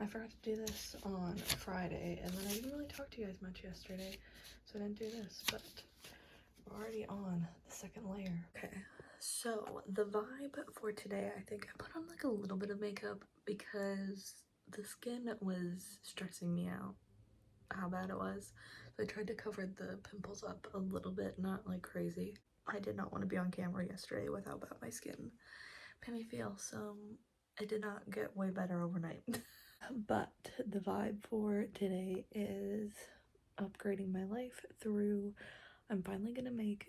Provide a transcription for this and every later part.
I forgot to do this on Friday, and then I didn't really talk to you guys much yesterday, so I didn't do this, but we're already on the second layer. Okay, so the vibe for today, I think I put on like a little bit of makeup because the skin was stressing me out, how bad it was. So I tried to cover the pimples up a little bit, not like crazy. I did not want to be on camera yesterday with how bad my skin made me feel, so it did not get way better overnight. But the vibe for today is upgrading my life through, I'm finally gonna make,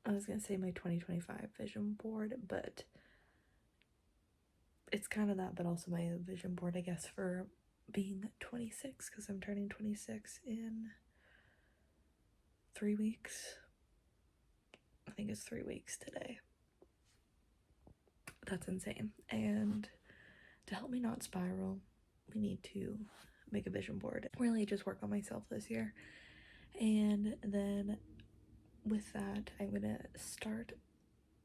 I was gonna say my 2025 vision board, but it's kind of that, but also my vision board, I guess, for being 26, because I'm turning 26 in 3 weeks. I think it's 3 weeks today. That's insane. And to help me not spiral, we need to make a vision board. Really just work on myself this year. And then with that, I'm gonna start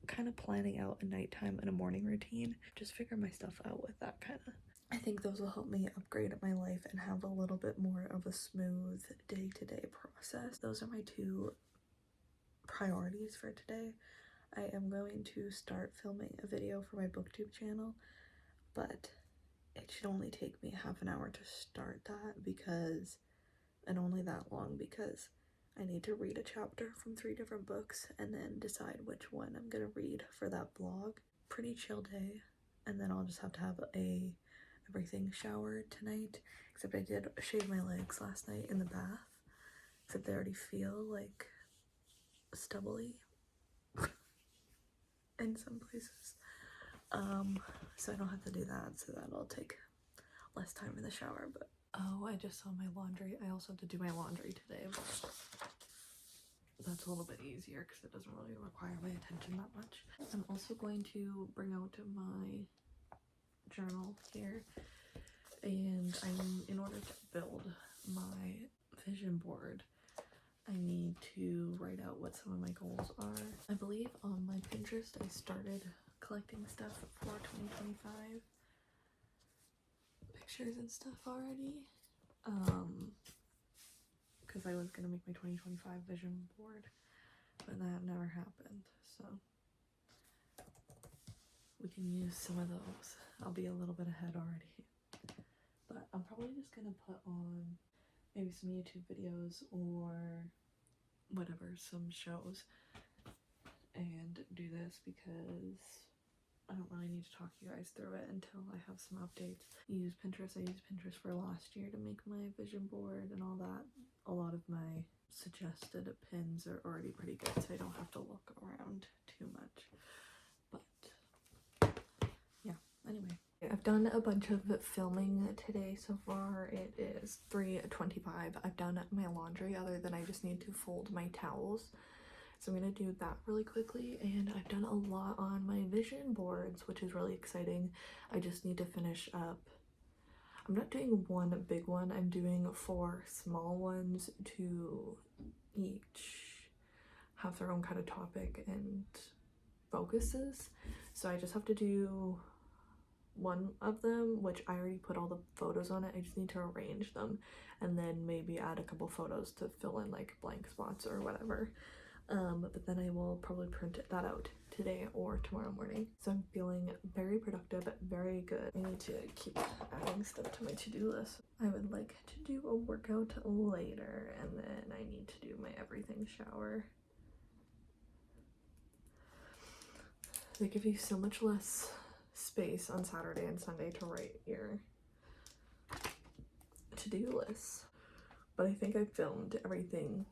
kind of planning out a nighttime and a morning routine. Just figure my stuff out with that kind of. I think those will help me upgrade my life and have a little bit more of a smooth day-to-day process. Those are my two priorities for today. I am going to start filming a video for my booktube channel, but it should only take me half an hour to start that, because, and only that long, because I need to read a chapter from 3 different books and then decide which one I'm gonna read for that vlog. Pretty chill day, and then I'll just have to have a everything shower tonight, except I did shave my legs last night in the bath, except they already feel like stubbly in some places, so I don't have to do that, so that'll take less time in the shower. But oh, I just saw my laundry. I also have to do my laundry today, but that's a little bit easier because it doesn't really require my attention that much. I'm also going to bring out my journal here, and in order to build my vision board, I need to write out what some of my goals are. I believe on my Pinterest I started collecting stuff for 2025 pictures and stuff already, because I was gonna make my 2025 vision board, but that never happened, so we can use some of those. I'll be a little bit ahead already, but I'm probably just gonna put on maybe some YouTube videos or whatever, some shows, and do this because I don't really need to talk you guys through it until I have some updates. I used Pinterest for last year to make my vision board and all that. A lot of my suggested pins are already pretty good, so I don't have to look around too much. But yeah, anyway. I've done a bunch of filming today so far. It is 3:25. I've done my laundry, other than I just need to fold my towels. So I'm gonna do that really quickly, and I've done a lot on my vision boards, which is really exciting. I just need to finish up. I'm not doing one big one, I'm doing 4 small ones to each have their own kind of topic and focuses. So I just have to do one of them, which I already put all the photos on it. I just need to arrange them and then maybe add a couple photos to fill in like blank spots or whatever. But then I will probably print that out today or tomorrow morning. So I'm feeling very productive, very good. I need to keep adding stuff to my to-do list. I would like to do a workout later, and then I need to do my everything shower. They give you so much less space on Saturday and Sunday to write your to-do lists. But I think I filmed everything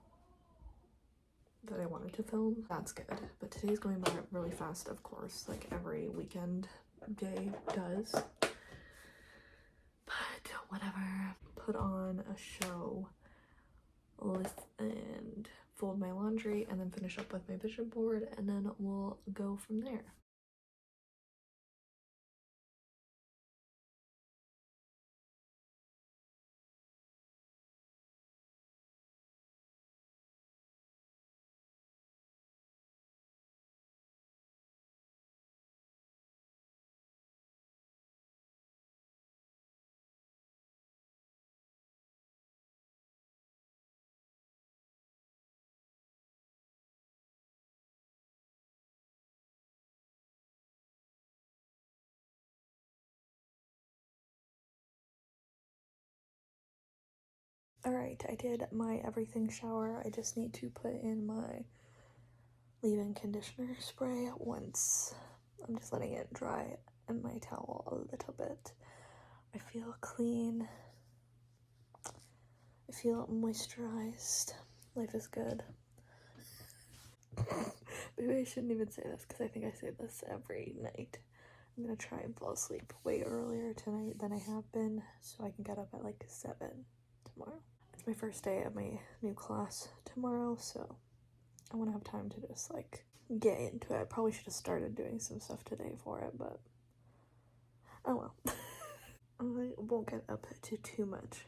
that I wanted to film. That's good. But today's going by really fast, of course, like every weekend day does. But whatever. Put on a show, and fold my laundry, and then finish up with my vision board, and then we'll go from there. Alright, I did my everything shower. I just need to put in my leave-in conditioner spray once. I'm just letting it dry in my towel a little bit. I feel clean. I feel moisturized. Life is good. Maybe I shouldn't even say this because I think I say this every night. I'm gonna try and fall asleep way earlier tonight than I have been so I can get up at like 7 tomorrow. It's my first day of my new class tomorrow, so I want to have time to just like get into it. I probably should have started doing some stuff today for it, but oh well. I won't get up to too much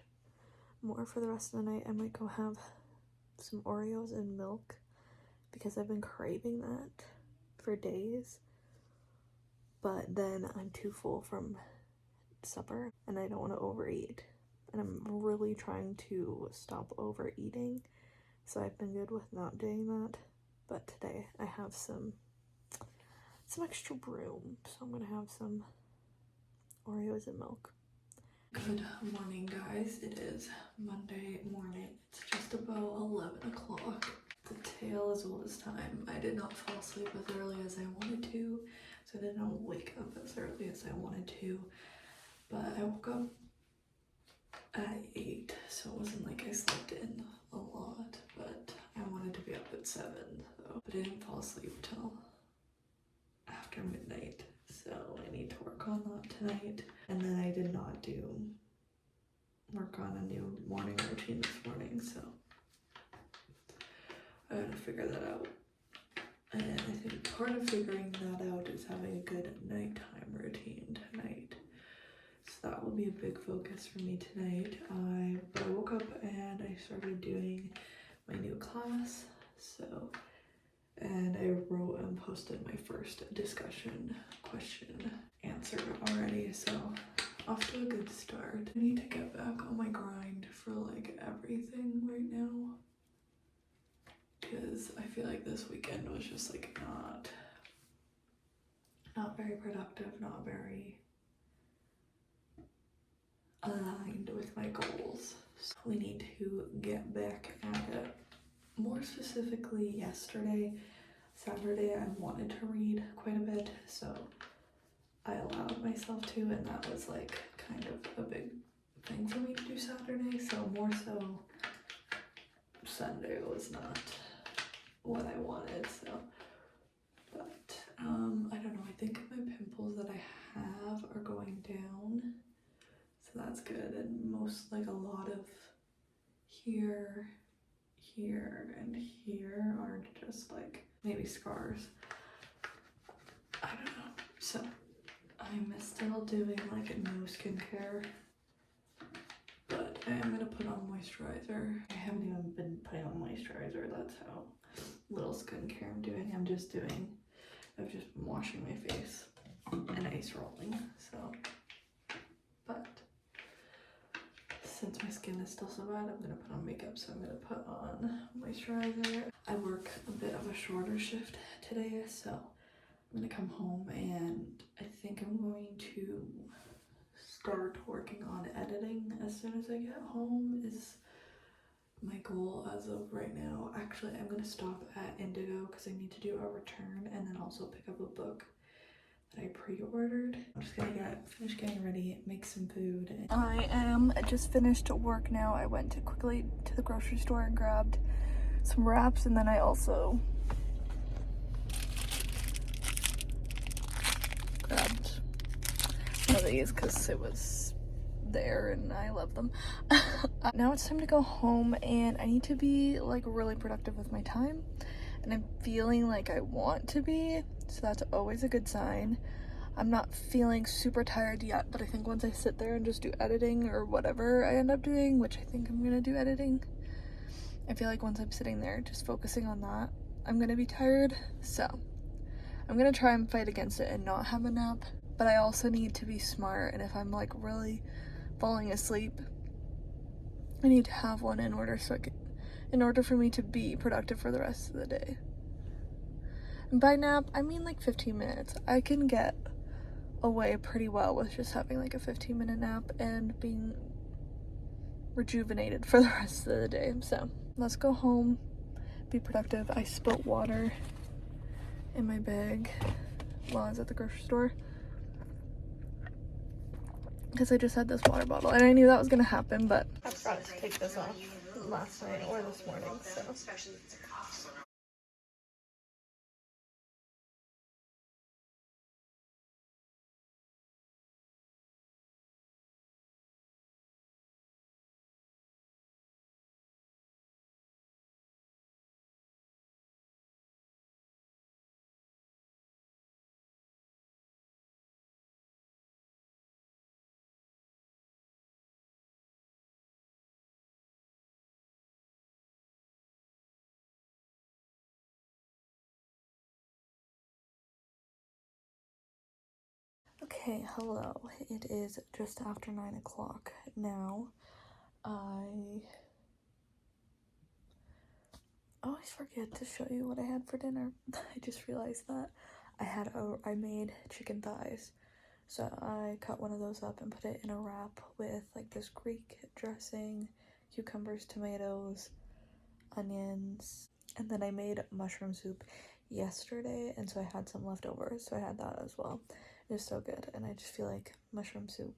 more for the rest of the night. I might go have some Oreos and milk because I've been craving that for days, but then I'm too full from supper and I don't want to overeat, and I'm really trying to stop overeating, so I've been good with not doing that. But today I have some extra room, so I'm gonna have some Oreos and milk. Good morning, guys. It is Monday morning. It's just about 11 o'clock. The tale as old as time. I did not fall asleep as early as I wanted to, so I did not wake up as early as I wanted to, but I woke up at 8, so it wasn't like I slept in a lot, but I wanted to be up at 7, so. But I didn't fall asleep till after midnight, so I need to work on that tonight. And then I did not work on a new morning routine this morning, so I gotta figure that out. And I think part of figuring that out is having a good nighttime routine tonight. So that will be a big focus for me tonight. But I woke up and I started doing my new class, and I wrote and posted my first discussion question answered already, so off to a good start. I need to get back on my grind for like everything right now, because I feel like this weekend was just like not very productive, not very aligned with my goals. So we need to get back at it. More specifically, Saturday, I wanted to read quite a bit, so I allowed myself to, and that was like kind of a big thing for me to do Saturday. So more so, Sunday was not what I wanted, so. But I don't know, I think my pimples that I have are going down, so that's good. And a lot of here, and here are just like maybe scars. I don't know. So I'm still doing like no skincare, but I am gonna put on moisturizer. I haven't even been putting on moisturizer. That's how little skincare I'm doing. I've just been washing my face and ice rolling. So, but since my skin is still so bad, I'm gonna put on makeup, so I'm gonna put on moisturizer. I work a bit of a shorter shift today, so I'm gonna come home and I think I'm going to start working on editing as soon as I get home is my goal as of right now. Actually, I'm gonna stop at Indigo because I need to do a return and then also pick up a book that I pre-ordered. I'm just gonna finish getting ready, make some food. I am just finished work now. I went quickly to the grocery store and grabbed some wraps, and then I also grabbed one of these because it was there and I love them. Now it's time to go home and I need to be like really productive with my time, and I'm feeling like I want to be, so that's always a good sign. I'm not feeling super tired yet, but I think once I sit there and just do editing or whatever I end up doing, which I think I'm gonna do editing, I feel like once I'm sitting there just focusing on that, I'm gonna be tired. So I'm gonna try and fight against it and not have a nap, but I also need to be smart, and if I'm like really falling asleep, I need to have one in order for me to be productive for the rest of the day. And by nap, I mean like 15 minutes. I can get away pretty well with just having like a 15-minute nap and being rejuvenated for the rest of the day. So let's go home, be productive. I spilt water in my bag while I was at the grocery store because I just had this water bottle and I knew that was gonna happen, but I forgot to take this off last night or this morning, so. Okay, hello. It is just after 9 o'clock now. I always forget to show you what I had for dinner. I just realized that I made chicken thighs. So I cut one of those up and put it in a wrap with like this Greek dressing, cucumbers, tomatoes, onions, and then I made mushroom soup yesterday, and so I had some left over, so I had that as well. It was so good, and I just feel like mushroom soup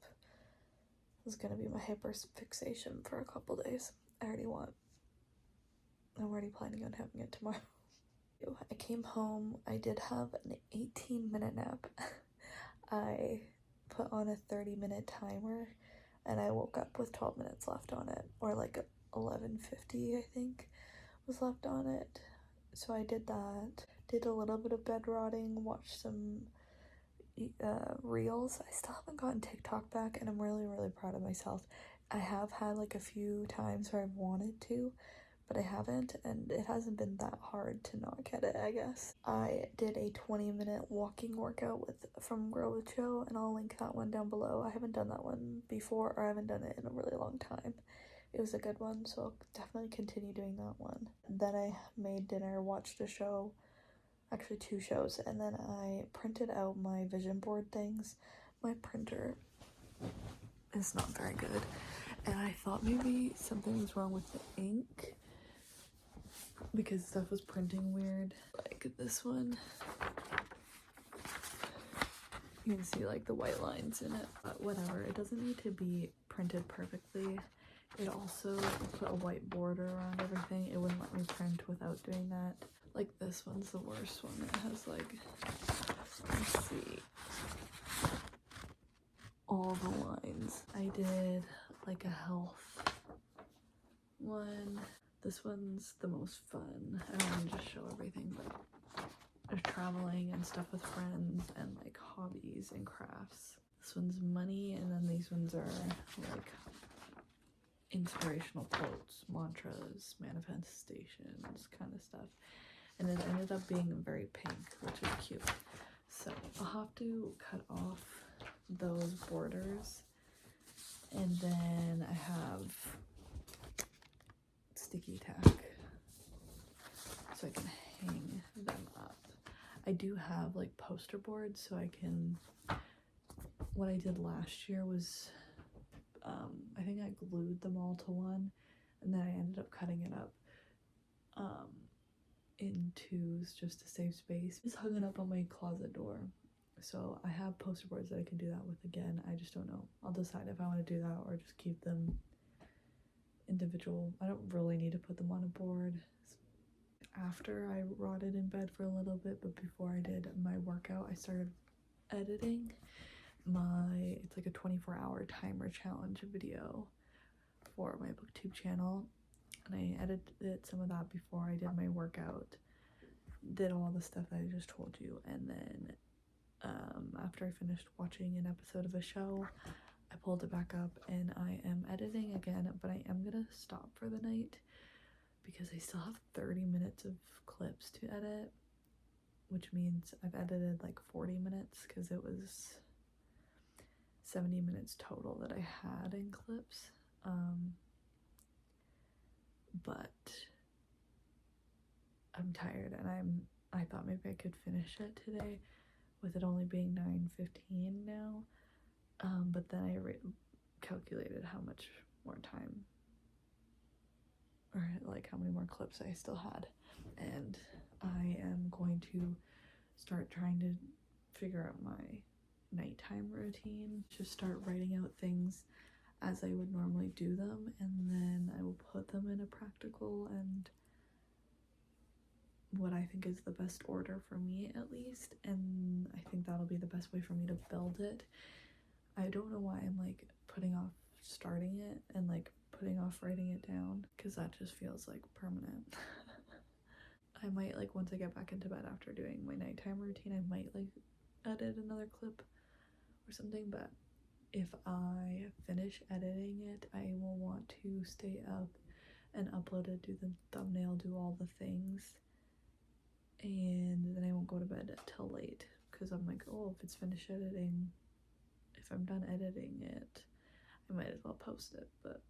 is gonna be my hyper fixation for a couple days. I'm already planning on having it tomorrow. I came home, I did have an 18-minute nap. I put on a 30-minute timer, and I woke up with 12 minutes left on it, or like 11:50 I think was left on it. So I did that, did a little bit of bed rotting, watched some reels. I still haven't gotten TikTok back, and I'm really proud of myself. I have had like a few times where I've wanted to, but I haven't, and it hasn't been that hard to not get it, I guess. I did a 20-minute walking workout from Grow with Joe, and I'll link that one down below. I haven't done that one before, or I haven't done it in a really long time. It was a good one, so I'll definitely continue doing that one. Then I made dinner, watched a show, actually 2 shows, and then I printed out my vision board things. My printer is not very good, and I thought maybe something was wrong with the ink because stuff was printing weird. Like this one, you can see like the white lines in it, but whatever, it doesn't need to be printed perfectly. It also put a white border around everything. It wouldn't let me print without doing that. Like this one's the worst one. It has like, let's see, all the lines. I did like a health one. This one's the most fun. I don't want to just show everything, but there's traveling and stuff with friends and like hobbies and crafts. This one's money, and then these ones are like inspirational quotes, mantras, manifestations, kind of stuff. And it ended up being very pink, which is cute. So I'll have to cut off those borders, and then I have sticky tack so I can hang them up. I do have like poster boards, so I can, what I did last year was I think I glued them all to one, and then I ended up cutting it up in 2s just to save space. Just hung it up on my closet door. So I have poster boards that I can do that with again. I just don't know. I'll decide if I want to do that or just keep them individual. I don't really need to put them on a board. After I rotted in bed for a little bit, but before I did my workout, I started editing it's like a 24-hour timer challenge video for my booktube channel, and I edited some of that before I did my workout, did all the stuff that I just told you, and then after I finished watching an episode of a show, I pulled it back up and I am editing again, but I am gonna stop for the night because I still have 30 minutes of clips to edit, which means I've edited like 40 minutes because it was 70 minutes total that I had in clips. But I'm tired, and I thought maybe I could finish it today with it only being 9:15 now. But then I calculated how much more time or like how many more clips I still had. And I am going to start trying to figure out my nighttime routine. Just start writing out things as I would normally do them, and then I will put them in a practical and what I think is the best order for me, at least, and I think that'll be the best way for me to build it. I don't know why I'm like putting off starting it and like putting off writing it down, because that just feels like permanent. I might, like, once I get back into bed after doing my nighttime routine, I might like edit another clip or something, but if I finish editing it, I will want to stay up and upload it, do the thumbnail, do all the things, and then I won't go to bed till late, because I'm like, oh, if it's finished editing, if I'm done editing it, I might as well post it, but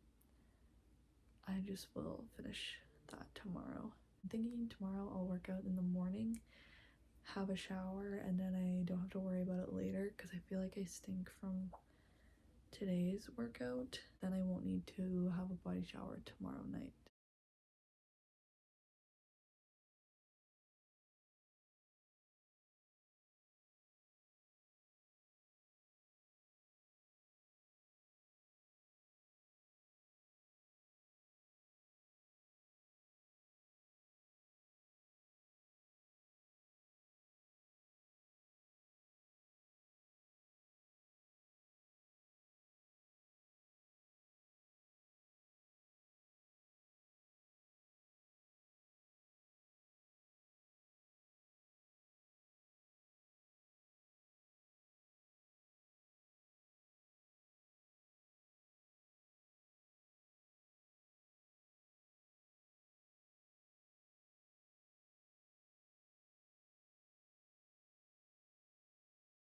I just will finish that tomorrow. I'm thinking tomorrow I'll work out in the morning, have a shower, and then I don't have to worry about it later, because I feel like I stink from today's workout. Then I won't need to have a body shower tomorrow night.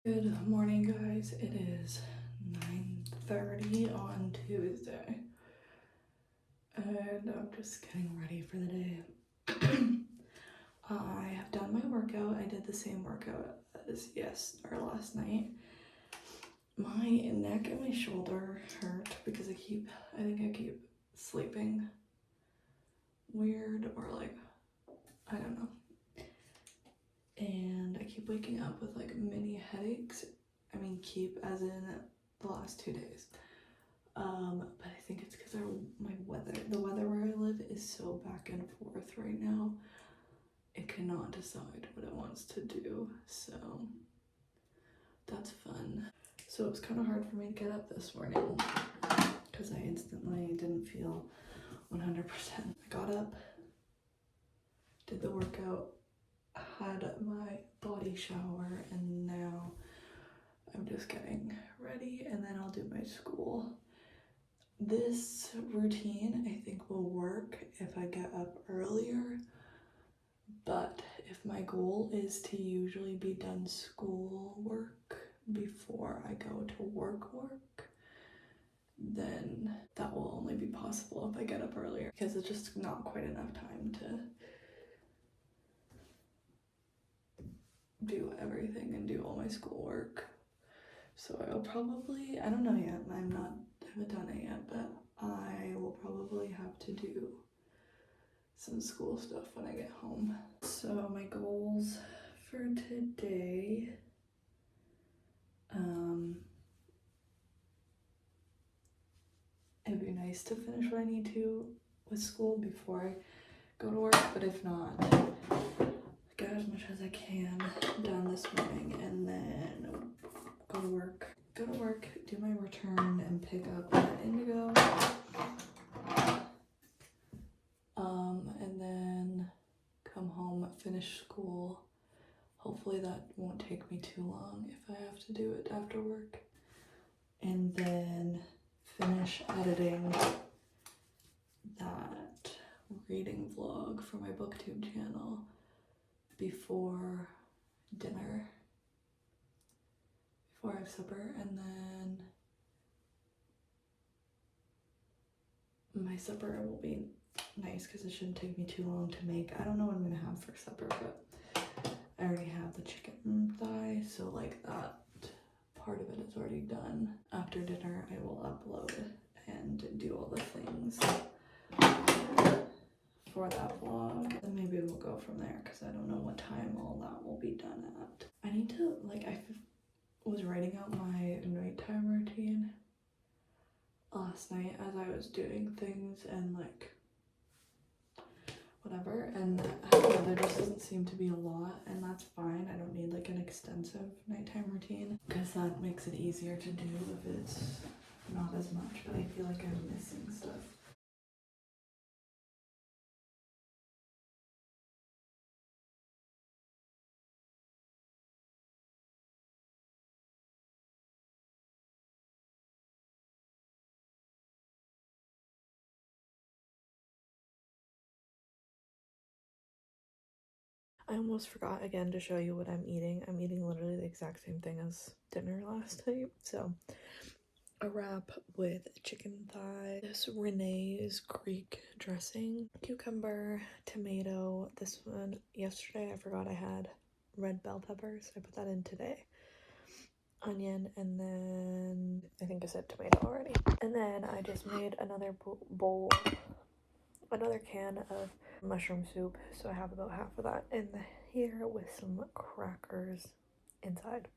Good morning, guys. It is 9:30 on Tuesday, and I'm just getting ready for the day. I have done my workout. I did the same workout as last night. My neck and my shoulder hurt because I think I keep sleeping weird, or like, I don't know. And I keep waking up with like mini headaches. I mean, keep as in the last 2 days. But I think it's because the weather where I live is so back and forth right now. It cannot decide what it wants to do, so that's fun. So it was kind of hard for me to get up this morning because I instantly didn't feel 100%. I got up, did the workout, had my body shower, and now I'm just getting ready, and then I'll do my school. This routine I think will work if I get up earlier, but if my goal is to usually be done school work before I go to work, then that will only be possible if I get up earlier, because it's just not quite enough time to do everything and do all my schoolwork. So I'll probably, I don't know yet, I haven't done it yet, but I will probably have to do some school stuff when I get home. So my goals for today, it'd be nice to finish what I need to with school before I go to work, but if not, get as much as I can done this morning, and then go to work, do my return, and pick up at Indigo, and then come home, finish school. Hopefully that won't take me too long if I have to do it after work, and then finish editing that reading vlog for my booktube channel before dinner, before I have supper. And then my supper will be nice because it shouldn't take me too long to make. I don't know what I'm gonna have for supper, but I already have the chicken thigh, so like that part of it is already done. After dinner I will upload and do all the things. for that vlog. Then maybe we'll go from there because I don't know what time all that will be done at. I need to, like, I was writing out my nighttime routine last night as I was doing things and like whatever, and I don't know, there just doesn't seem to be a lot, and that's fine. I don't need like an extensive nighttime routine because that makes it easier to do if it's not as much, but I feel like I'm missing stuff. I almost forgot again to show you what I'm eating. I'm eating literally the exact same thing as dinner last night. So a wrap with chicken thigh, this Renee's Greek dressing, cucumber, tomato. This one yesterday I forgot I had red bell peppers. I put that in today. Onion, and then I think I said tomato already. And then I just made another bowl, another can of mushroom soup, so I have about half of that in here with some crackers inside.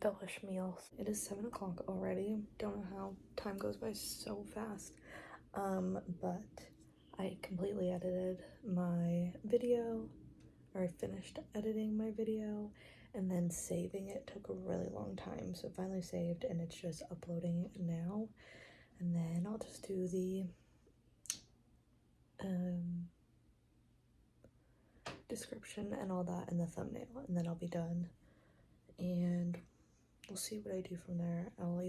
Delish meals. It is 7 o'clock already. Don't know how time goes by so fast. But I completely edited my video, or I finished editing my video, and then saving it took a really long time. So it finally saved and it's just uploading it now. And then I'll just do the description and all that in the thumbnail, and then I'll be done. And we'll see what I do from there. I'll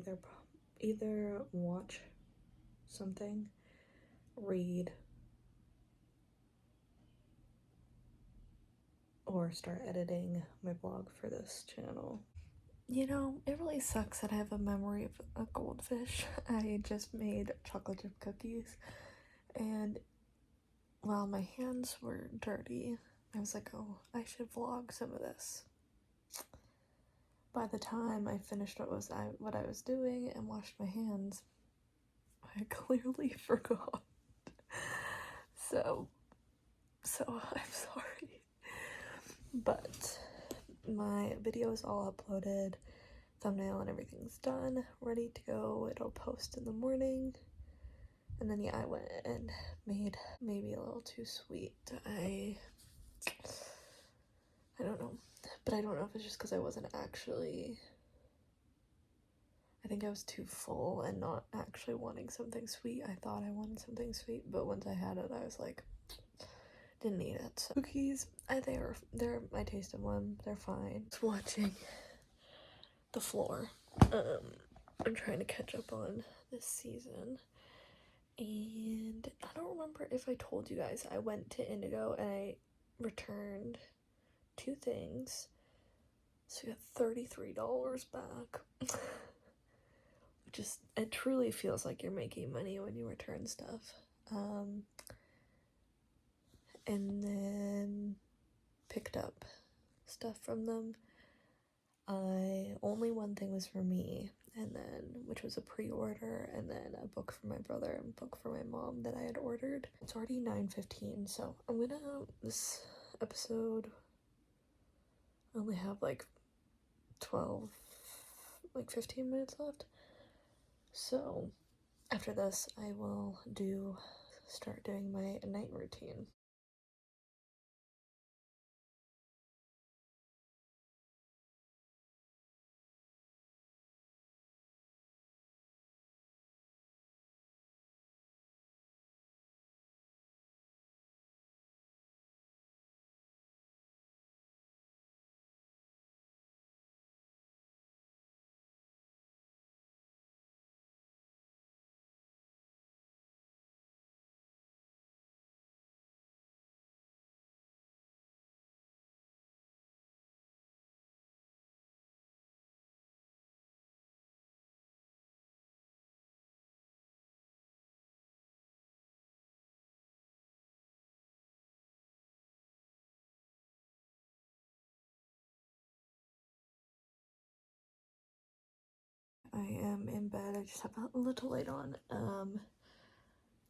either watch something, read, or start editing my vlog for this channel. You know, it really sucks that I have a memory of a goldfish. I just made chocolate chip cookies, and while my hands were dirty, I was like, oh, I should vlog some of this. By the time I finished what I was doing and washed my hands, I clearly forgot. So I'm sorry. But my video is all uploaded, thumbnail and everything's done, ready to go. It'll post in the morning. And then yeah, I went and made maybe a little too sweet. I don't know. But I don't know if it's just because I wasn't actually, I think I was too full and not actually wanting something sweet. I thought I wanted something sweet, but once I had it, I was like, didn't need it. So cookies, I tasted one. They're fine. Just watching the floor. I'm trying to catch up on this season. And I don't remember if I told you guys, I went to Indigo and I returned 2 things. So I got $33 back. Just, it truly feels like you're making money when you return stuff. And then picked up stuff from them. Only one thing was for me, and then, which was a pre-order, and then a book for my brother and a book for my mom that I had ordered. It's already 9:15, so this episode, I only have like 15 minutes left. So after this, I will start doing my night routine. I am in bed. I just have a little light on.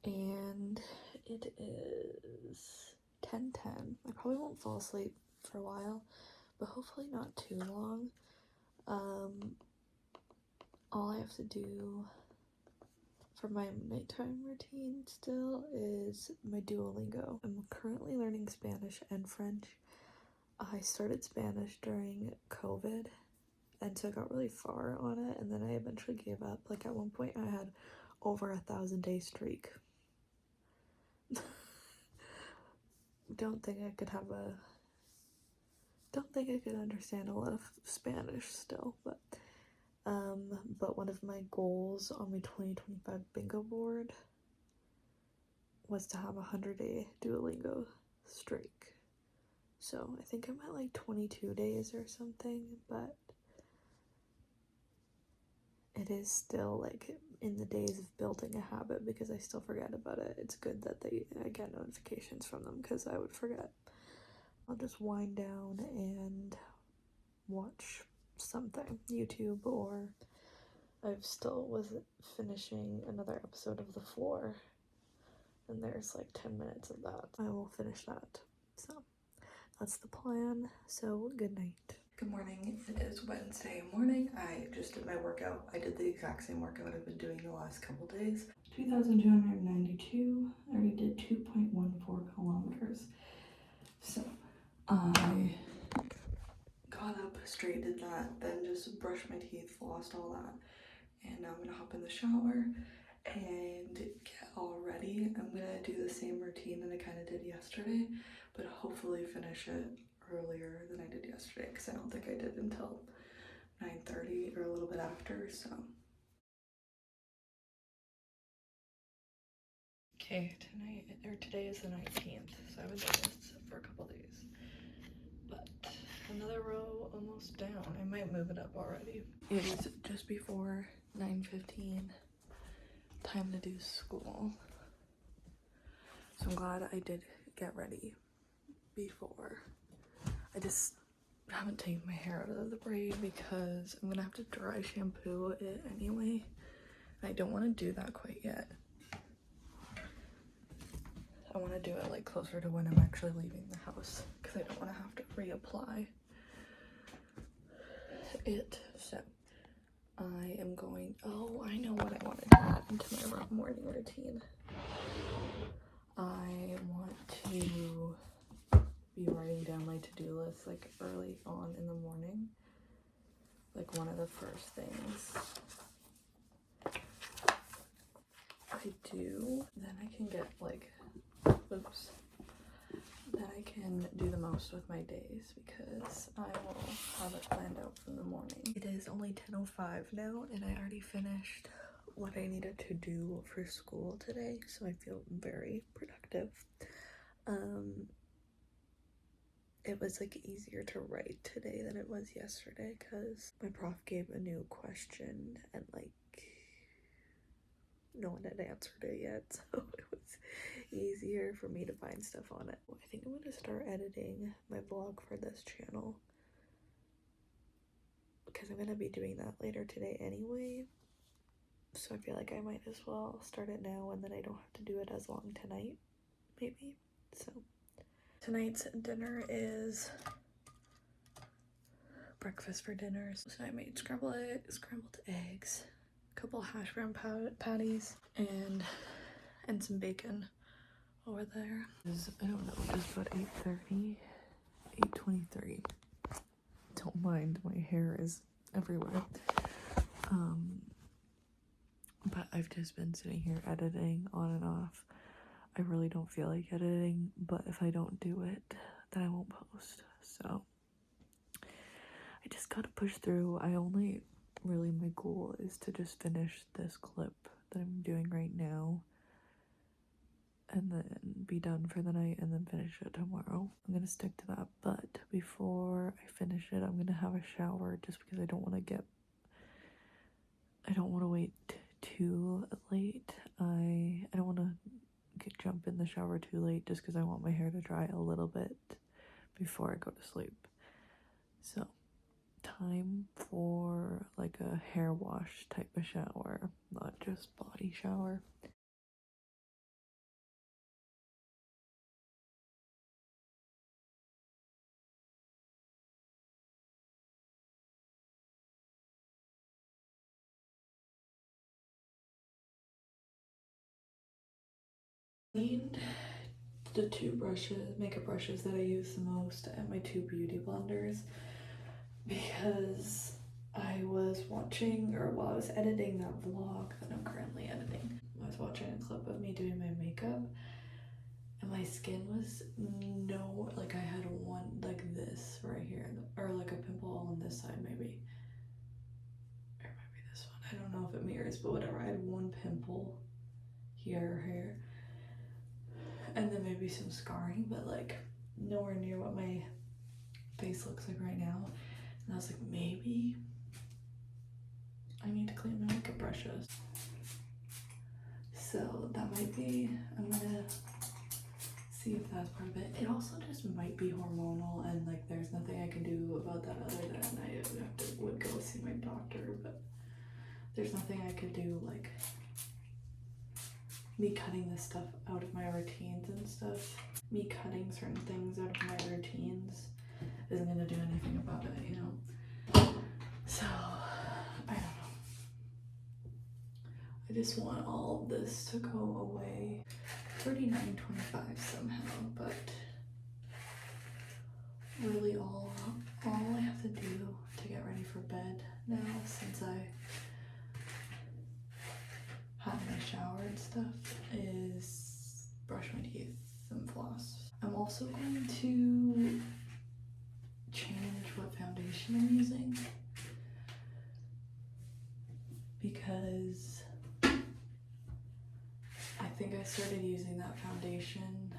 And It is 10:10. I probably won't fall asleep for a while, but hopefully not too long. All I have to do for my nighttime routine still is my Duolingo. I'm currently learning Spanish and French. I started Spanish during COVID, and so I got really far on it, and then I eventually gave up. Like at one point I had over 1,000-day streak. Don't think I could understand a lot of Spanish still, but one of my goals on my 2025 bingo board was to have a 100-day Duolingo streak. So I think I'm at like 22 days or something, but it is still like in the days of building a habit because I still forget about it. It's good that I get notifications from them because I would forget. I'll just wind down and watch something, YouTube, or I still was finishing another episode of The Floor, and there's like 10 minutes of that. I will finish that. So that's the plan. So good night. Good morning. It is Wednesday morning. I just did my workout. I did the exact same workout I've been doing the last couple days. 2,292. I already did 2.14 kilometers. So I got up, straight did that, then just brushed my teeth, flossed, all that. And now I'm gonna hop in the shower and get all ready. I'm gonna do the same routine that I kind of did yesterday, but hopefully finish it earlier than I did yesterday because I don't think I did until 9:30 or a little bit after. So okay, today is the 19th, so I've been doing this for a couple days, but another row almost down. I might move it up already. It is just before 9:15. Time to do school. So I'm glad I did get ready before. I just haven't taken my hair out of the braid because I'm gonna have to dry shampoo it anyway. I don't want to do that quite yet. I want to do it like closer to when I'm actually leaving the house because I don't want to have to reapply it. So I am going, oh, I know what I wanted to add into my morning routine. I want to be writing down my to-do list like early on in the morning, like one of the first things I do. Then I can get like, oops, then I can do the most with my days because I will have it planned out from the morning. It is only 10:05 now and I already finished what I needed to do for school today, so I feel very productive. It was like easier to write today than it was yesterday because my prof gave a new question and like no one had answered it yet, so it was easier for me to find stuff on it. I think I'm gonna start editing my vlog for this channel because I'm gonna be doing that later today anyway, so I feel like I might as well start it now and then I don't have to do it as long tonight, maybe. So tonight's dinner is breakfast for dinner. So I made scrambled eggs, a couple hash brown patties, and some bacon over there. I don't know, just about 8:30, 8:23. Don't mind, my hair is everywhere. But I've just been sitting here editing on and off. I really don't feel like editing, but if I don't do it, then I won't post. So I just gotta push through. My goal is to just finish this clip that I'm doing right now and then be done for the night and then finish it tomorrow. I'm gonna stick to that, but before I finish it, I'm gonna have a shower just because I don't want to wait too late. I don't want to jump in the shower too late just because I want my hair to dry a little bit before I go to sleep. So time for like a hair wash type of shower, not just body shower. I need the two makeup brushes that I use the most, and my two beauty blenders, because I was watching, or while I was editing that vlog that I'm currently editing, I was watching a clip of me doing my makeup, and my skin was like I had one like this right here, or like a pimple on this side maybe. Or it might be this one. I don't know if it mirrors, but whatever. I had one pimple here, and then maybe some scarring, but like nowhere near what my face looks like right now. And I was like, maybe I need to clean my makeup brushes. So that might be, I'm gonna see if that's part of it. It also just might be hormonal, and like there's nothing I can do about that other than would go see my doctor, but there's nothing I could do, like me cutting this stuff out of my routines and stuff. Me cutting certain things out of my routines isn't gonna do anything about it, you know? So, I don't know. I just want all of this to go away. $39.25 somehow, but really all I have to do to get ready for bed now, since I had my shower and stuff, is brush my teeth and floss. I'm also going to change what foundation I'm using, because I think I started using that foundation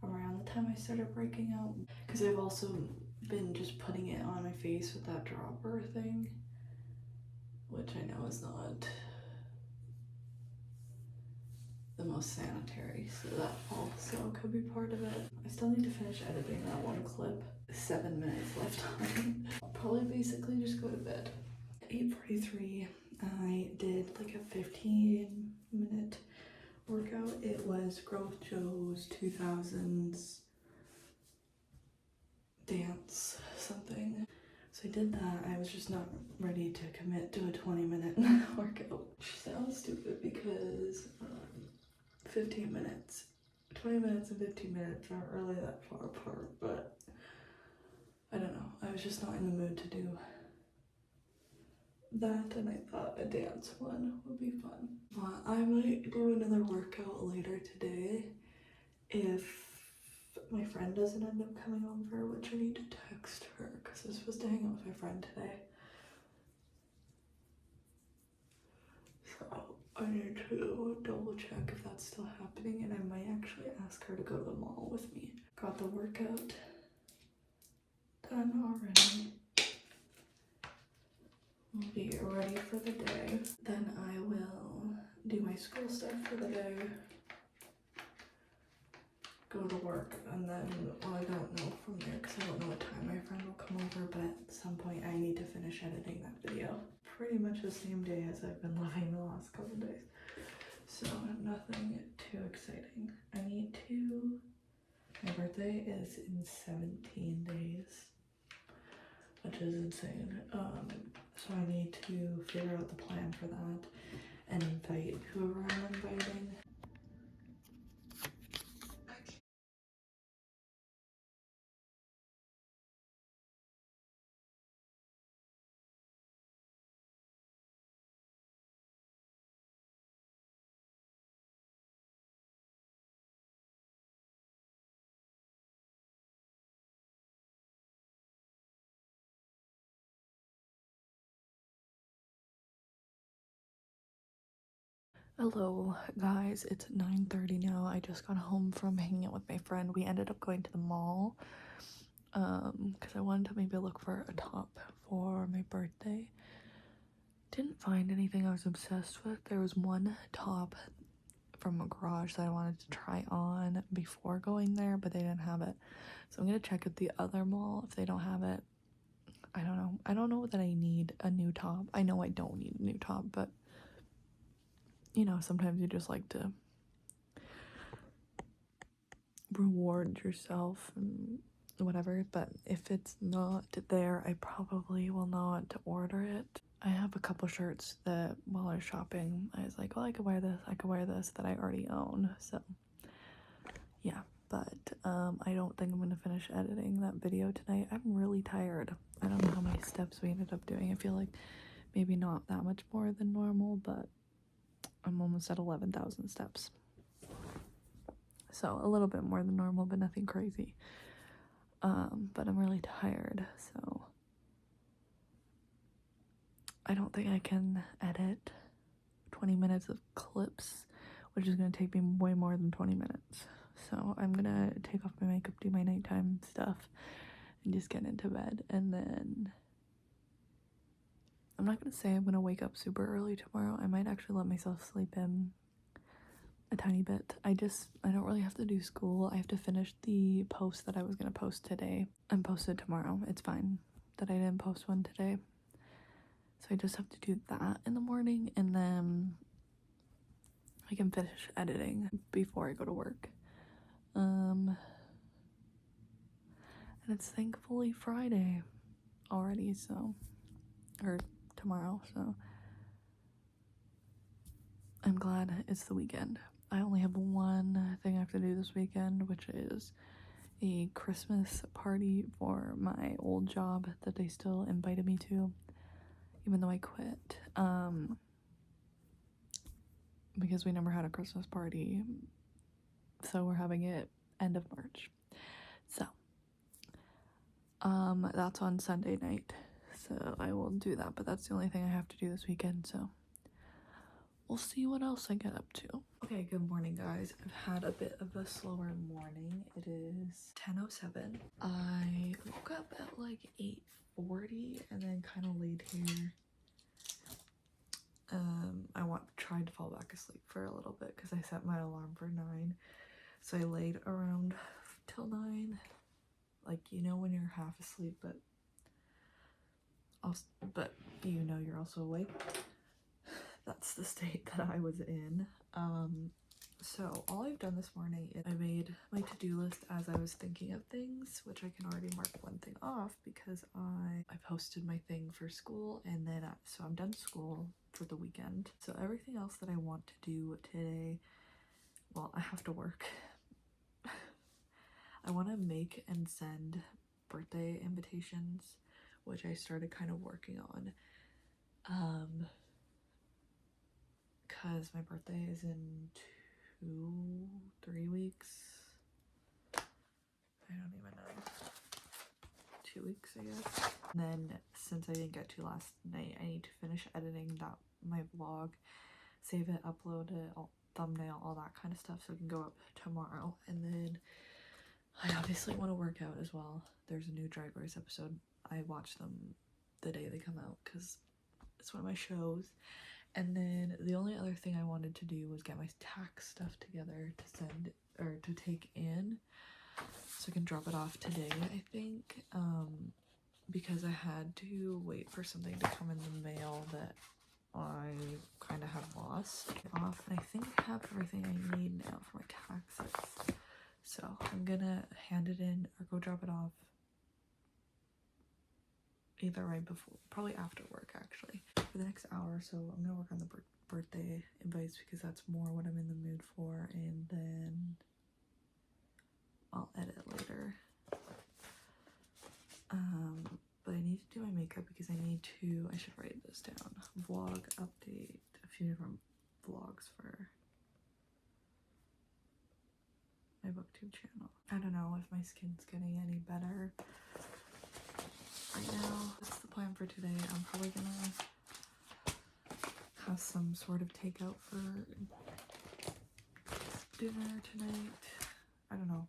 around the time I started breaking out, because I've also been just putting it on my face with that dropper thing, which I know is not the most sanitary, so that also could be part of it. I still need to finish editing that one clip. 7 minutes left on it. I'll probably basically just go to bed. At 8:43, I did like a 15-minute workout. It was Growth Joe's 2000s dance something. So I did that. I was just not ready to commit to a 20-minute workout, which sounds stupid because 15 minutes, 20 minutes and 15 minutes aren't really that far apart, but I don't know. I was just not in the mood to do that, and I thought a dance one would be fun. Well, I might do another workout later today if my friend doesn't end up coming over, which I need to text her because I was supposed to hang out with my friend today. So I need to double check if that's still happening, and I might actually ask her to go to the mall with me. Got the workout done already. We'll be ready for the day. Then I will do my school stuff for the day, go to work, and then, well, I don't know from there because I don't know what time my friend will come over, but at some point I need to finish editing that video. Pretty much the same day as I've been living the last couple days, so nothing too exciting. My birthday is in 17 days, which is insane. So I need to figure out the plan for that and invite whoever I'm inviting. Hello guys, it's 9:30 now. I just got home from hanging out with my friend. We ended up going to the mall because I wanted to maybe look for a top for my birthday. Didn't find anything I was obsessed with. There was one top from a garage that I wanted to try on before going there, but they didn't have it. So I'm gonna check at the other mall if they don't have it. I don't know. I don't know that I need a new top. I know I don't need a new top, but you know, sometimes you just like to reward yourself and whatever. But if it's not there, I probably will not order it. I have a couple shirts that while I was shopping, I was like, well, I could wear this that I already own. So yeah, but I don't think I'm gonna finish editing that video tonight. I'm really tired. I don't know how many steps we ended up doing. I feel like maybe not that much more than normal, but I'm almost at 11,000 steps. So a little bit more than normal, but nothing crazy. But I'm really tired, so I don't think I can edit 20 minutes of clips, which is going to take me way more than 20 minutes. So I'm going to take off my makeup, do my nighttime stuff, and just get into bed. And then I'm not going to say I'm going to wake up super early tomorrow. I might actually let myself sleep in a tiny bit. I don't really have to do school. I have to finish the post that I was going to post today and post it tomorrow. It's fine that I didn't post one today. So I just have to do that in the morning, and then I can finish editing before I go to work. And it's thankfully Friday already, so, or tomorrow, so I'm glad it's the weekend. I only have one thing I have to do this weekend, which is a Christmas party for my old job that they still invited me to, even though I quit, because we never had a Christmas party, so we're having it end of March. So that's on Sunday night, so I will do that, but that's the only thing I have to do this weekend, so we'll see what else I get up to. Okay, good morning, guys. I've had a bit of a slower morning. It is 10:07. I woke up at like 8:40 and then kind of laid here. I tried to fall back asleep for a little bit because I set my alarm for 9, so I laid around till 9, like, you know, when you're half asleep but you know you're also awake. That's the state that I was in. So all I've done this morning is I made my to-do list as I was thinking of things, which I can already mark one thing off because I posted my thing for school, and then so I'm done school for the weekend. So everything else that I want to do today, well, I have to work. I want to make and send birthday invitations, which I started kind of working on. Because my birthday is in 2-3 weeks. I don't even know. 2 weeks, I guess. And then since I didn't get to last night, I need to finish editing my vlog, save it, upload it, thumbnail, all that kind of stuff, so it can go up tomorrow. And then I obviously want to work out as well. There's a new Drag Race episode. I watch them the day they come out because it's one of my shows. And then the only other thing I wanted to do was get my tax stuff together to send, or to take in, so I can drop it off today, I think, because I had to wait for something to come in the mail that I kind of had lost off, and I think I have everything I need now for my taxes, so I'm gonna hand it in or go drop it off either right before, probably after work actually, for the next hour or so. I'm gonna work on the birthday invites because that's more what I'm in the mood for, and then I'll edit later. But I need to do my makeup because I should write this down. Vlog update, a few different vlogs for my booktube channel. I don't know if my skin's getting any better right now. That's the plan for today. I'm probably gonna have some sort of takeout for dinner tonight. I don't know.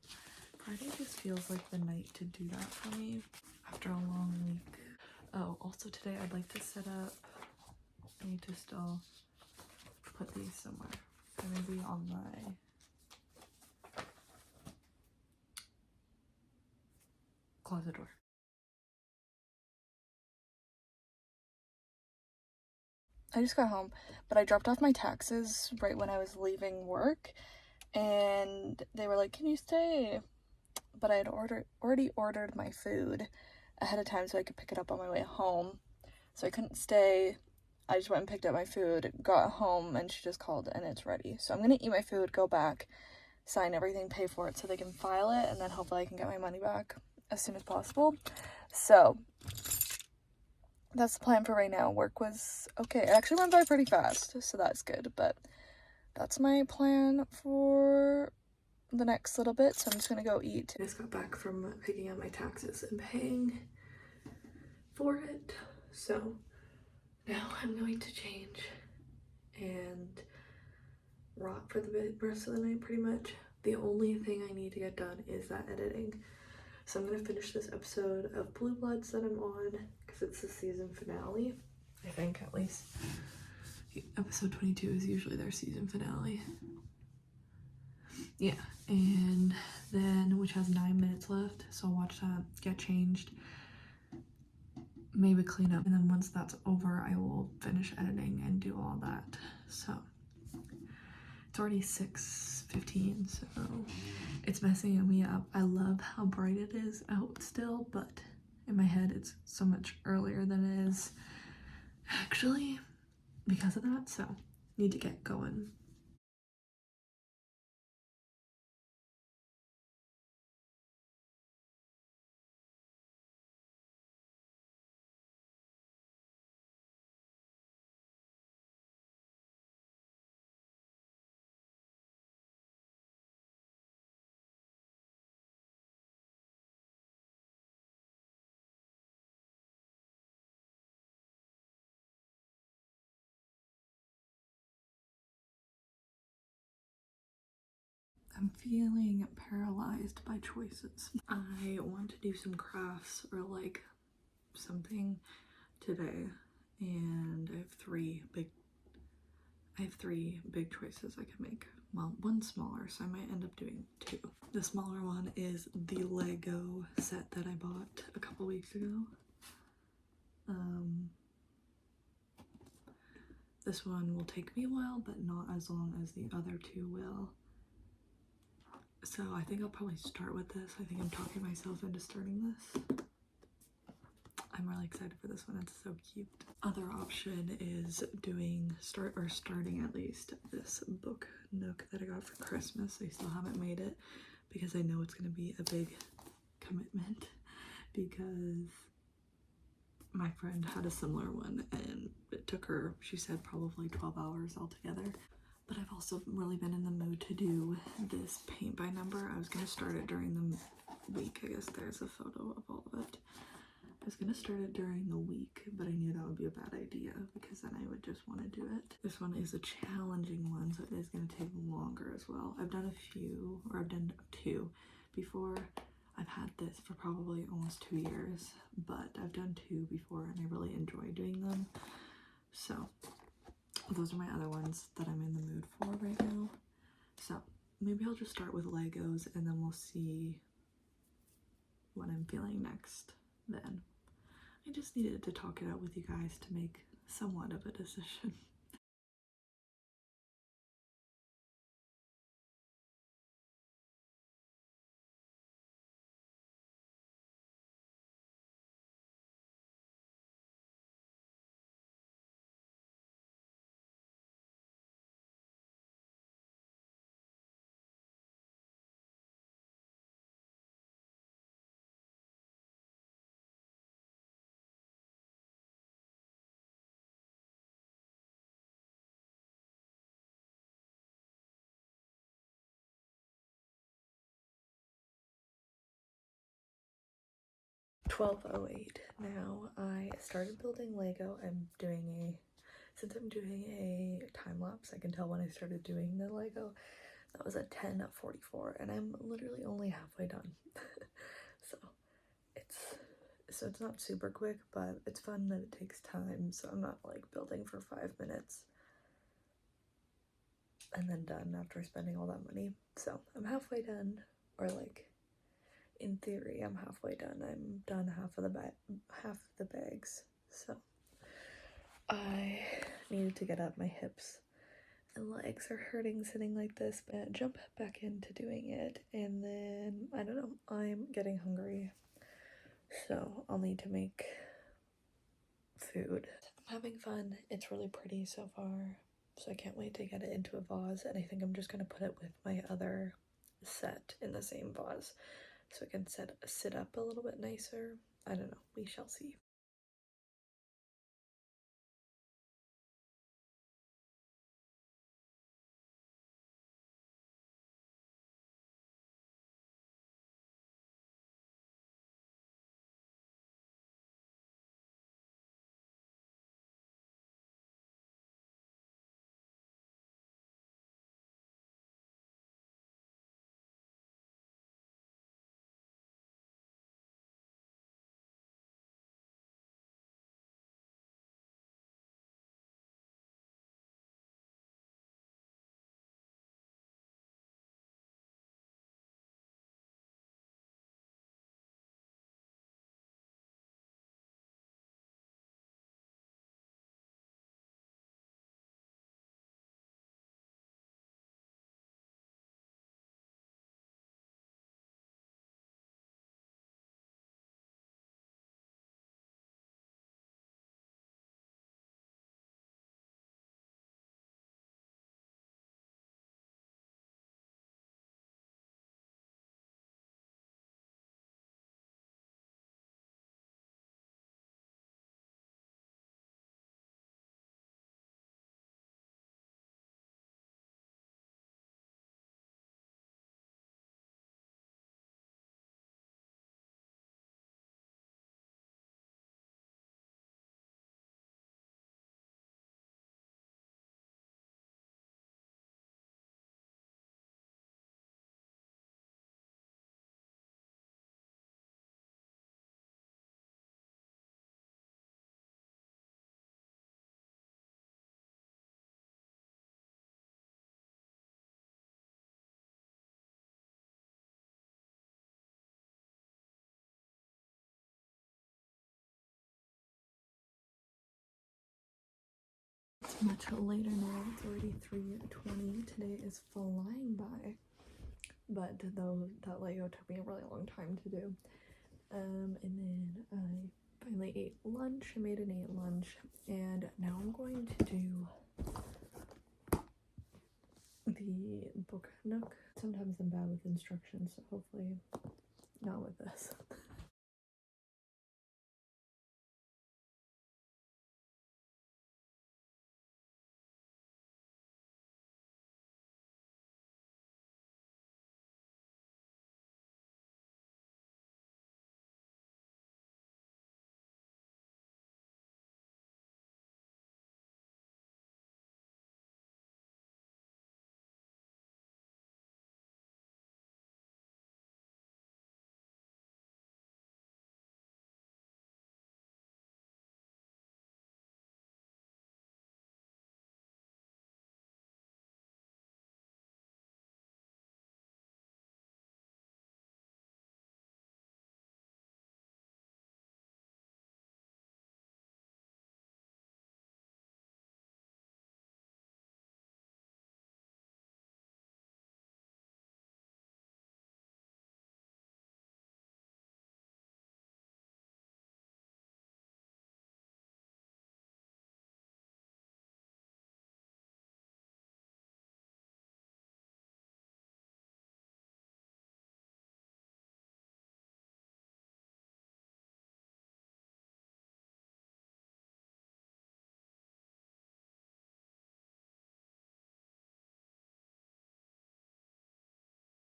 Friday just feels like the night to do that for me after a long week. Oh, also today I'd like to set up, I need to still put these somewhere. So maybe on my closet door. I just got home, but I dropped off my taxes right when I was leaving work, and they were like, can you stay? But I had already ordered my food ahead of time so I could pick it up on my way home. so I couldn't stay. I just went and picked up my food, got home, and she just called and it's ready. So I'm gonna eat my food, go back, sign everything, pay for it so they can file it, and then hopefully I can get my money back as soon as possible. So that's the plan for right now. Work was okay. It actually went by pretty fast, so that's good, but that's my plan for the next little bit. So I'm just gonna go eat. I just got back from picking up my taxes and paying for it, so now I'm going to change and rock for the rest of the night pretty much. The only thing I need to get done is that editing. So I'm gonna finish this episode of Blue Bloods that I'm on because it's the season finale, I think, at least. Episode 22 is usually their season finale. Yeah, and then, which has 9 minutes left, so I'll watch that, get changed, maybe clean up, and then once that's over, I will finish editing and do all that. So it's already 6:15, so it's messing me up. I love how bright it is out still, but in my head it's so much earlier than it is actually because of that, so need to get going. I'm feeling paralyzed by choices. I want to do some crafts or like something today, and I have three big choices I can make. Well, one smaller, so I might end up doing 2. The smaller one is the Lego set that I bought a couple weeks ago. This one will take me a while, but not as long as the other 2 will. So I think I'll probably start with this. I think I'm talking myself into starting this. I'm really excited for this one. It's so cute. Other option is starting at least this book nook that I got for Christmas. I still haven't made it because I know it's going to be a big commitment because my friend had a similar one and it took her, she said, probably 12 hours altogether. But I've also really been in the mood to do this paint by number. I was going to start it during the week. I guess there's a photo of all of it. I was going to start it during the week, but I knew that would be a bad idea because then I would just want to do it. This one is a challenging one, so it is going to take longer as well. I've done I've done 2 before. I've had this for probably almost 2 years, but I've done 2 before and I really enjoy doing them. So those are my other ones that I'm in the mood for right now. So maybe I'll just start with Legos and then we'll see what I'm feeling next then. I just needed to talk it out with you guys to make somewhat of a decision. $12:08 now. I started building Lego. Since I'm doing a time lapse, I can tell when I started doing the Lego. That was at 10:44 and I'm literally only halfway done. so it's not super quick, but it's fun that it takes time, so I'm not like building for 5 minutes and then done after spending all that money. So I'm halfway done, or like in theory I'm halfway done. I'm done half of the bags. So I needed to get up. My hips and legs are hurting sitting like this, but jump back into doing it. And then I don't know, I'm getting hungry, so I'll need to make food. I'm having fun. It's really pretty so far, so I can't wait to get it into a vase, and I think I'm just gonna put it with my other set in the same vase so it can sit up a little bit nicer. I don't know, we shall see. It's much later now, it's already 3:20. Today is flying by, but though that Lego took me a really long time to do. And then I finally ate lunch. I made an 8 lunch, and now I'm going to do the book nook. Sometimes I'm bad with instructions, so hopefully not with this.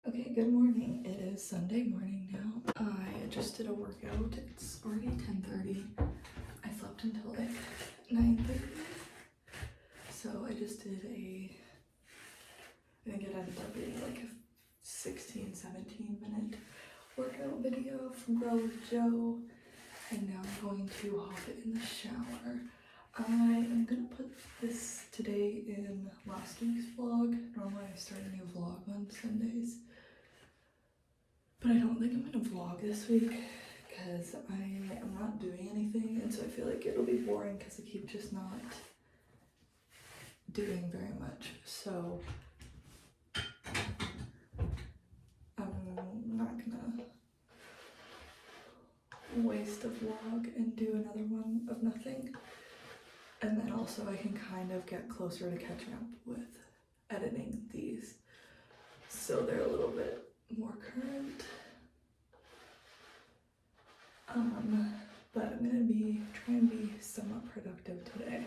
Okay, good morning. It is Sunday morning now. I just did a workout. It's already 10:30. I slept until like 9:30. So I just did I think it ended up being like a 16-17 minute workout video from Girl with Joe. And now I'm going to hop in the shower. I am gonna put this today in last week's vlog. Normally I start a new vlog on Sundays, but I don't think I'm gonna vlog this week because I am not doing anything, and so I feel like it'll be boring because I keep just not doing very much. So I'm not gonna waste a vlog and do another one of nothing. And then also I can kind of get closer to catching up with editing these so they're a little bit more current. But I'm gonna try and be somewhat productive today.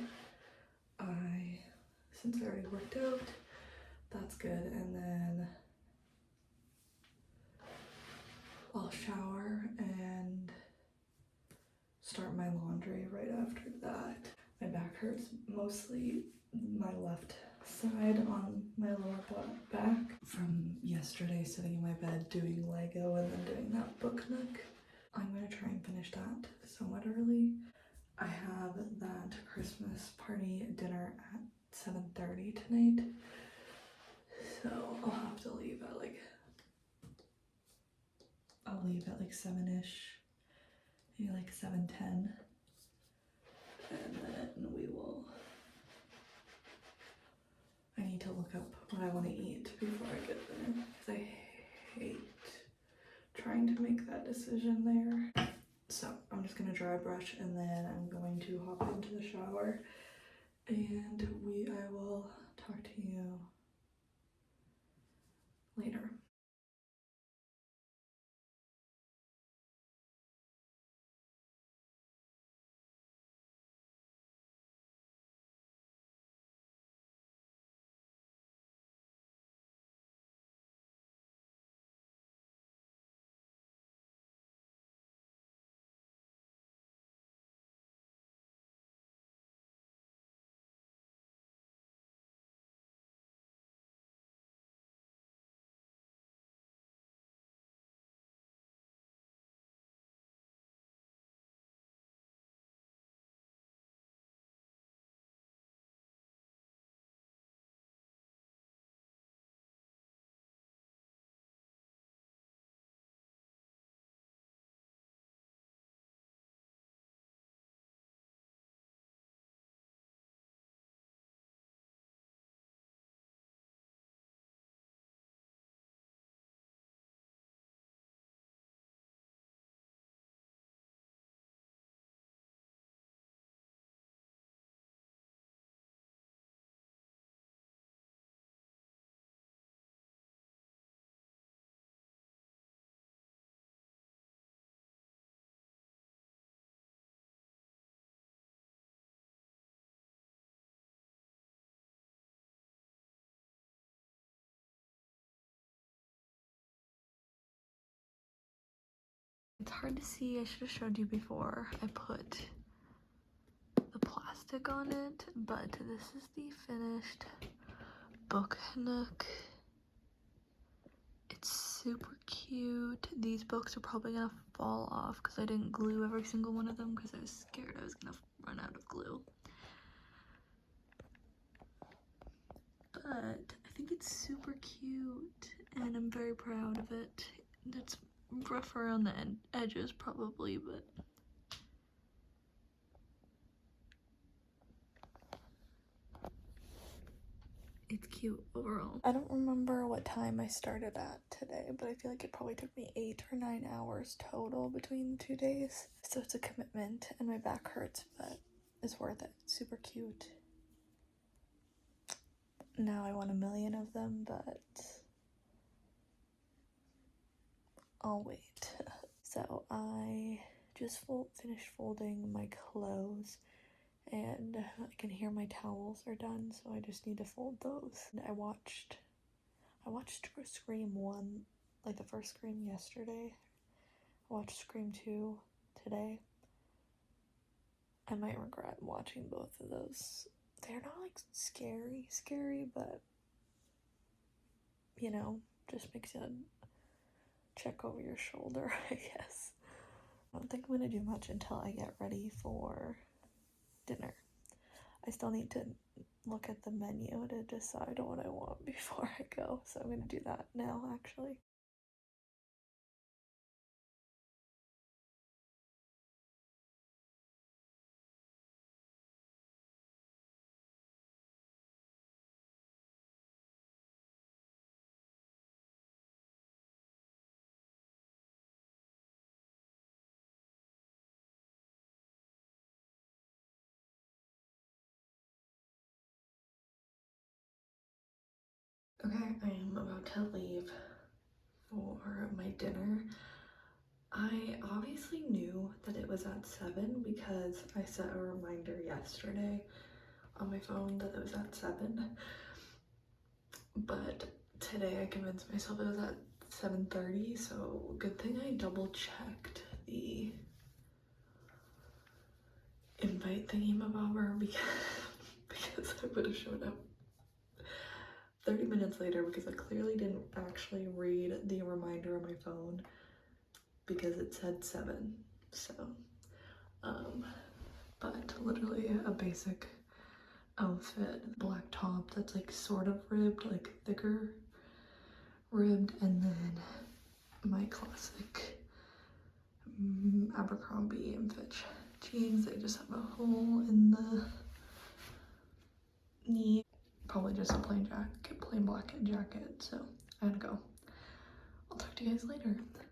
Since I already worked out, that's good, and then I'll shower and start my laundry right after that. My back hurts, mostly my left side on my lower back from yesterday sitting in my bed doing Lego and then doing that book nook. I'm gonna try and finish that somewhat early. I have that Christmas party dinner at 7:30 tonight, so I'll have to leave at like 7ish, maybe like 7:10, and then I need to look up what I want to eat before I get there, because I hate trying to make that decision there. So I'm just gonna dry brush and then I'm going to hop into the shower, and I will talk to you later. It's hard to see, I should have showed you before I put the plastic on it, but this is the finished book nook. It's super cute. These books are probably gonna fall off because I didn't glue every single one of them because I was scared I was gonna run out of glue. But I think it's super cute and I'm very proud of it. It's rough around the edges probably, but it's cute overall. I don't remember what time I started at today, but I feel like it probably took me 8 or 9 hours total between the 2 days. So it's a commitment and my back hurts, but it's worth it. It's super cute. Now I want 1,000,000 of them, but I'll wait. So I just finished folding my clothes and I can hear my towels are done, so I just need to fold those. And I watched Scream 1, like the first Scream yesterday. I watched Scream 2 today. I might regret watching both of those. They're not like scary, but you know, just makes you check over your shoulder, I guess. I don't think I'm gonna do much until I get ready for dinner. I still need to look at the menu to decide what I want before I go, so I'm gonna do that now actually. Okay, I am about to leave for my dinner. I obviously knew that it was at 7 because I set a reminder yesterday on my phone that it was at 7. But today I convinced myself it was at 7:30, so good thing I double checked the invite thingy mabobber because I would have shown up 30 minutes later because I clearly didn't actually read the reminder on my phone because it said 7. So, but literally a basic outfit, black top that's like sort of ribbed, like thicker ribbed, and then my classic Abercrombie and Fitch jeans. They just have a hole in the knee. Probably just a plain jacket, plain black jacket. So I had to go. I'll talk to you guys later.